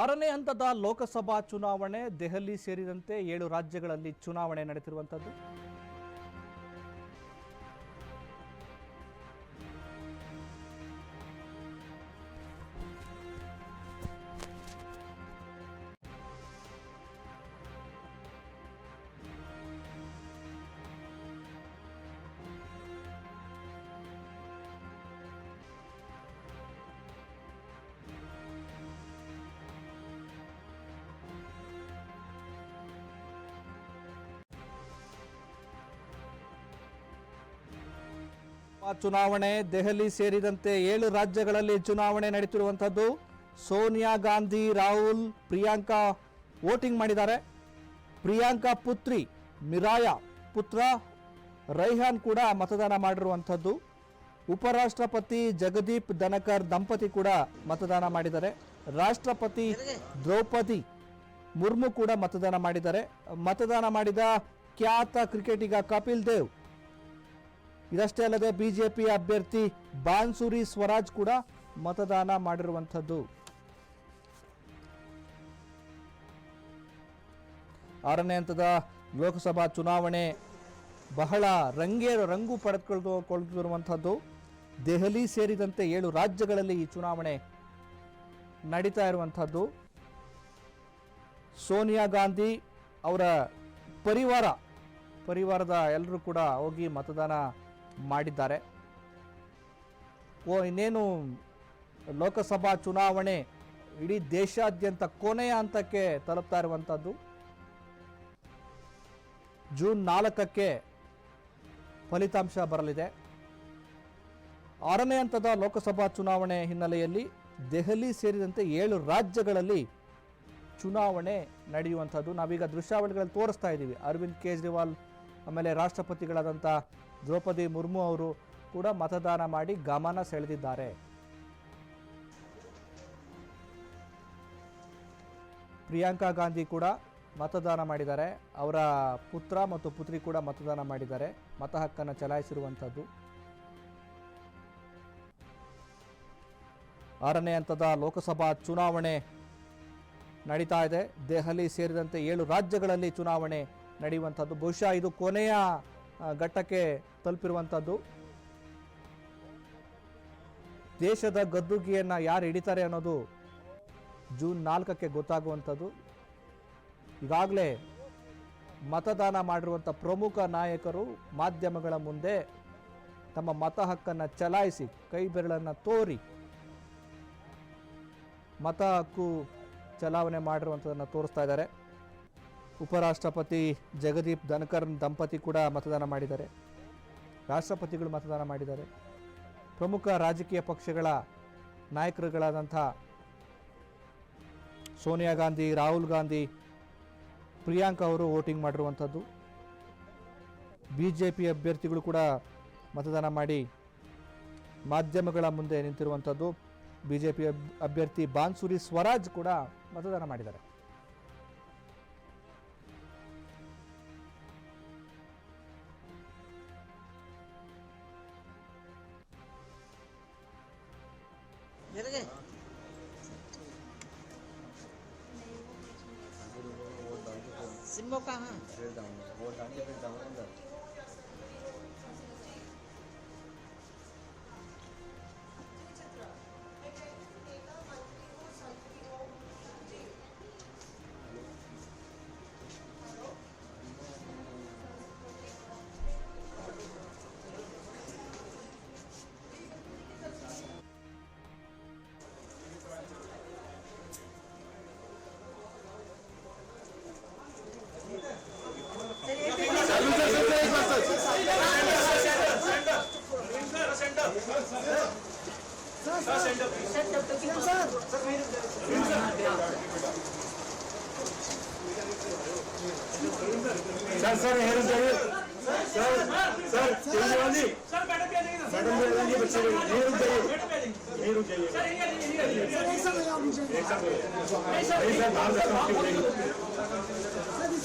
ಆರನೇ ಹಂತದ ಲೋಕಸಭಾ ಚುನಾವಣೆ ದೆಹಲಿ ಸೇರಿದಂತೆ 7 ರಾಜ್ಯಗಳಲ್ಲಿ ಚುನಾವಣೆ ನಡೆಯುತ್ತಿರುವಂತದ್ದು. ಚುನಾವಣೆ ದೆಹಲಿ ಸೇರಿದಂತೆ 7 ರಾಜ್ಯಗಳಲ್ಲಿ ಚುನಾವಣೆ ನಡೆಯುತ್ತಿರುವಂತದ್ದು. ಸೋನಿಯಾ ಗಾಂಧಿ, ರಾಹುಲ್, ಪ್ರಿಯಾಂಕಾ ವೋಟಿಂಗ್ ಮಾಡಿದ್ದಾರೆ. ಪ್ರಿಯಾಂಕಾ ಪುತ್ರಿ ಮಿರಾಯಾ ಪುತ್ರ ರೈಹಾನ್ ಕೂಡ ಮತದಾನ ಮಾಡಿರುವಂತದ್ದು. ಉಪರಾಷ್ಟ್ರಪತಿ ಜಗದೀಪ್ ಧನಕರ್ ದಂಪತಿ ಕೂಡ ಮತದಾನ ಮಾಡಿದ್ದಾರೆ. ರಾಷ್ಟ್ರಪತಿ ದ್ರೌಪದಿ ಮುರ್ಮು ಕೂಡ ಮತದಾನ ಮಾಡಿದ್ದಾರೆ. ಮತದಾನ ಮಾಡಿದ ಖ್ಯಾತ ಕ್ರಿಕೆಟಿಗ ಕಪಿಲ್ ದೇವ್, ಇದಷ್ಟೇ ಅಲ್ಲದೆ ಬಿಜೆಪಿ ಅಭ್ಯರ್ಥಿ ಬಾನ್ಸುರಿ ಸ್ವರಾಜ್ ಕೂಡ ಮತದಾನ ಮಾಡಿರುವಂಥದ್ದು. 6ನೇ ಹಂತದ ಲೋಕಸಭಾ ಚುನಾವಣೆ ಬಹಳ ರಂಗು ಪಡೆದುಕೊಳ್ಳುತ್ತಿರುವಂಥದ್ದು. ದೆಹಲಿ ಸೇರಿದಂತೆ 7 ರಾಜ್ಯಗಳಲ್ಲಿ ಈ ಚುನಾವಣೆ ನಡೀತಾ ಇರುವಂಥದ್ದು. ಸೋನಿಯಾ ಗಾಂಧಿ ಅವರ ಪರಿವಾರದ ಎಲ್ಲರೂ ಕೂಡ ಹೋಗಿ ಮತದಾನ ಮಾಡಿದ್ದಾರೆ. ಇನ್ನೇನು ಲೋಕಸಭಾ ಚುನಾವಣೆ ಇಡೀ ದೇಶಾದ್ಯಂತ ಕೊನೆಯ ಹಂತಕ್ಕೆ ತಲುಪ್ತಾ ಇರುವಂಥದ್ದು. ಜೂನ್ 4ಕ್ಕೆ ಫಲಿತಾಂಶ ಬರಲಿದೆ. 6ನೇ ಹಂತದ ಲೋಕಸಭಾ ಚುನಾವಣೆ ಹಿನ್ನೆಲೆಯಲ್ಲಿ ದೆಹಲಿ ಸೇರಿದಂತೆ 7 ರಾಜ್ಯಗಳಲ್ಲಿ ಚುನಾವಣೆ ನಡೆಯುವಂಥದ್ದು. ನಾವೀಗ ದೃಶ್ಯಾವಳಿಗಳಲ್ಲಿ ತೋರಿಸ್ತಾ ಇದ್ದೀವಿ. ಅರವಿಂದ್ ಕೇಜ್ರಿವಾಲ್, ಆಮೇಲೆ ರಾಷ್ಟ್ರಪತಿಗಳಾದಂಥ ದ್ರೌಪದಿ ಮುರ್ಮು ಅವರು ಕೂಡ ಮತದಾನ ಮಾಡಿ ಗಮನ ಸೆಳೆದಿದ್ದಾರೆ. ಪ್ರಿಯಾಂಕಾ ಗಾಂಧಿ ಕೂಡ ಮತದಾನ ಮಾಡಿದ್ದಾರೆ. ಅವರ ಪುತ್ರ ಮತ್ತು ಪುತ್ರಿ ಕೂಡ ಮತದಾನ ಮಾಡಿದ್ದಾರೆ. ಮತ ಹಕ್ಕನ್ನು ಚಲಾಯಿಸಿರುವಂಥದ್ದು. 6ನೇ ಹಂತದ ಲೋಕಸಭಾ ಚುನಾವಣೆ ನಡೀತಾ ಇದೆ. ದೆಹಲಿ ಸೇರಿದಂತೆ 7 ರಾಜ್ಯಗಳಲ್ಲಿ ಚುನಾವಣೆ ನಡೆಯುವಂಥದ್ದು. ಬಹುಶಃ ಇದು ಕೊನೆಯ ಘಟ್ಟಕ್ಕೆ ತಲುಪಿರುವಂಥದ್ದು. ದೇಶದ ಗದ್ದುಗೆಯನ್ನು ಯಾರು ಹಿಡಿತಾರೆ ಅನ್ನೋದು ಜೂನ್ 4ಕ್ಕೆ ಗೊತ್ತಾಗುವಂಥದ್ದು. ಈಗಾಗಲೇ ಮತದಾನ ಮಾಡಿರುವಂಥ ಪ್ರಮುಖ ನಾಯಕರು ಮಾಧ್ಯಮಗಳ ಮುಂದೆ ತಮ್ಮ ಮತ ಹಕ್ಕನ್ನು ಚಲಾಯಿಸಿ ಕೈ ಬೆರಳನ್ನು ತೋರಿ ಮತ ಹಕ್ಕು ಚಲಾವಣೆ ಮಾಡಿರುವಂಥದ್ದನ್ನು ತೋರಿಸ್ತಾ ಇದ್ದಾರೆ. ಉಪರಾಷ್ಟ್ರಪತಿ ಜಗದೀಪ್ ಧನಕರ್ ದಂಪತಿ ಕೂಡ ಮತದಾನ ಮಾಡಿದ್ದಾರೆ. ರಾಷ್ಟ್ರಪತಿಗಳು ಮತದಾನ ಮಾಡಿದ್ದಾರೆ. ಪ್ರಮುಖ ರಾಜಕೀಯ ಪಕ್ಷಗಳ ನಾಯಕರುಗಳಾದಂಥ ಸೋನಿಯಾ ಗಾಂಧಿ, ರಾಹುಲ್ ಗಾಂಧಿ, ಪ್ರಿಯಾಂಕಾ ಅವರು ವೋಟಿಂಗ್ ಮಾಡಿರುವಂಥದ್ದು. ಬಿಜೆಪಿ ಅಭ್ಯರ್ಥಿಗಳು ಕೂಡ ಮತದಾನ ಮಾಡಿ ಮಾಧ್ಯಮಗಳ ಮುಂದೆ ನಿಂತಿರುವಂಥದ್ದು. ಬಿಜೆಪಿ ಅಭ್ಯರ್ಥಿ ಬಾನ್ಸುರಿ ಸ್ವರಾಜ್ ಕೂಡ ಮತದಾನ ಮಾಡಿದ್ದಾರೆ. सिम्बो कहाँ सर हेरू चाहिए सर मैडम बच्चे नहीं रुक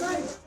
जाइए